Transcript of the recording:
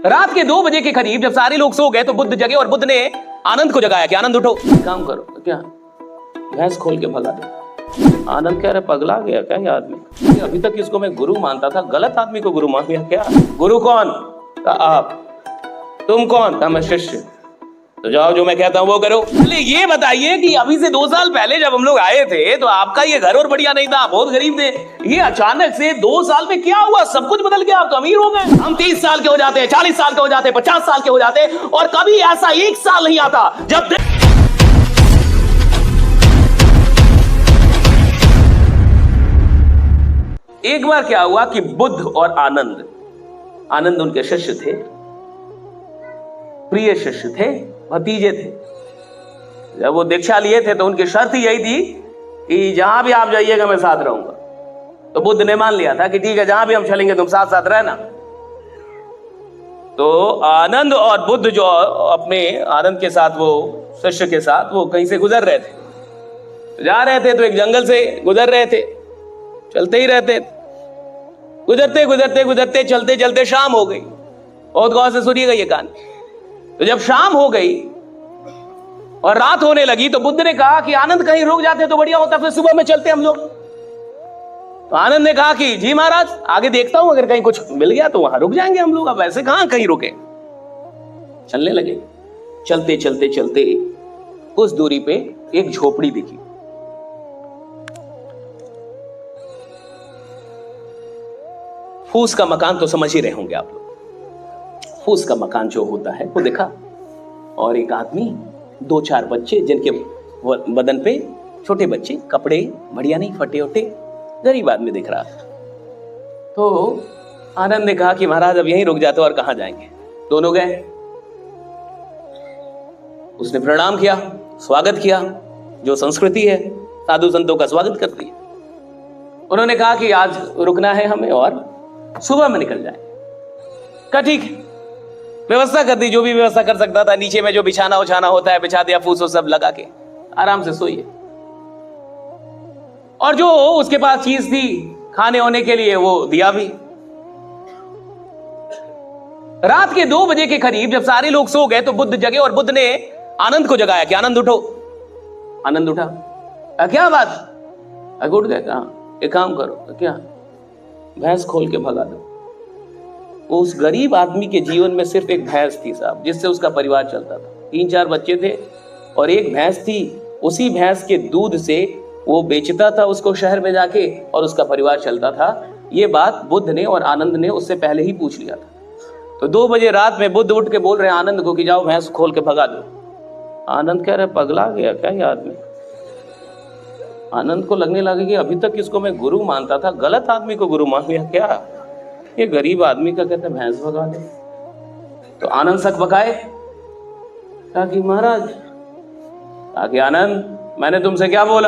रात के 2 बजे के करीब जब सारे लोग सो गए तो बुद्ध जगे और बुद्ध ने आनंद को जगाया कि आनंद उठो, काम करो। तो क्या भैंस खोल के भगा दे। आनंद कह रहे पगला गया क्या ये आदमी, अभी तक इसको मैं गुरु मानता था, गलत आदमी को गुरु मान लिया क्या। गुरु कौन? कहा आप। तुम कौन? कहा मैं शिष्य। तो जाओ जो मैं कहता हूं वो करो। ये बताइए कि अभी से 2 साल पहले जब हम लोग आए थे तो आपका ये घर और बढ़िया नहीं था, बहुत गरीब थे। ये अचानक से 2 साल में क्या हुआ? सब कुछ बदल गया, आप तो अमीर हो गए। हम 30 साल के हो जाते हैं, 40 साल के हो जाते हैं, 50 साल के हो जाते हैं और कभी ऐसा 1 साल नहीं आता जब एक बार क्या हुआ कि बुद्ध और आनंद उनके शिष्य थे, प्रिय शिष्य थे, भतीजे थे। जब वो दीक्षा लिए थे तो उनकी शर्त ही यही थी कि जहां भी आप जाइएगा मैं साथ रहूंगा। तो बुद्ध ने मान लिया था कि ठीक है, जहां भी हम चलेंगे तुम साथ साथ रहना। तो आनंद और बुद्ध जो अपने आनंद के साथ, वो शिष्य के साथ वो कहीं से गुजर रहे थे, जा रहे थे तो एक जंगल से गुजर रहे थे, चलते ही रहते, गुजरते गुजरते गुजरते चलते चलते शाम हो गई। बहुत गौर से सुनिएगा ये कहानी। तो जब शाम हो गई और रात होने लगी तो बुद्ध ने कहा कि आनंद कहीं रुक जाते तो बढ़िया होता, फिर सुबह में चलते हम लोग। तो आनंद ने कहा कि जी महाराज, आगे देखता हूं, अगर कहीं कुछ मिल गया तो वहां रुक जाएंगे हम लोग, अब ऐसे कहां कहीं रुके। चलने लगे, चलते चलते चलते कुछ दूरी पे एक झोपड़ी दिखी। फूस का मकान तो समझ ही रहे होंगे आप लोग, फूस का मकान जो होता है वो देखा, और एक आदमी, 2-4 बच्चे जिनके बदन पे छोटे बच्चे, कपड़े बढ़िया नहीं, फटे उटे, गरीब आदमी दिख रहा था। तो आनंद ने कहा कि महाराज अब यहीं रुक जाते और कहां जाएंगे। दोनों गए, उसने प्रणाम किया, स्वागत किया, जो संस्कृति है साधु संतों का स्वागत करती है। उन्होंने कहा कि आज रुकना है हमें और सुबह में निकल जाए। कहा ठीक है, व्यवस्था कर दी, जो भी व्यवस्था कर सकता था। नीचे में जो बिछाना उछाना होता है बिछा दिया, फूस सब लगा के आराम से सोइए। और जो उसके पास चीज थी खाने होने के लिए वो दिया भी। रात के 2 बजे के करीब जब सारे लोग सो गए तो बुद्ध जगे और बुद्ध ने आनंद को जगाया कि आनंद उठो। आनंद उठा। क्या बात? उठ गए। कहा एक काम करो, क्या भैंस खोल के भगा दो। उस गरीब आदमी के जीवन में सिर्फ एक भैंस थी साहब, जिससे उसका परिवार चलता था। 3-4 बच्चे थे और एक भैंस थी। उसी भैंस के दूध से वो बेचता था उसको शहर में जाके और उसका परिवार चलता था। ये बात बुद्ध ने और आनंद ने उससे पहले ही पूछ लिया था। तो 2 बजे रात में बुद्ध उठ के बोल रहे हैं आनंद को कि जाओ भैंस खोल के भगा दो। आनंद कह रहे पगला गया क्या ये आदमी। आनंद को लगने लगा कि अभी तक इसको मैं गुरु मानता था, गलत आदमी को गुरु मान लिया क्या। ये गरीब आदमी का कहते भैंस भगा दे। तो आनंद शक बकाए, कहा कि महाराज, कहा कि आनंद मैंने तुमसे क्या बोला।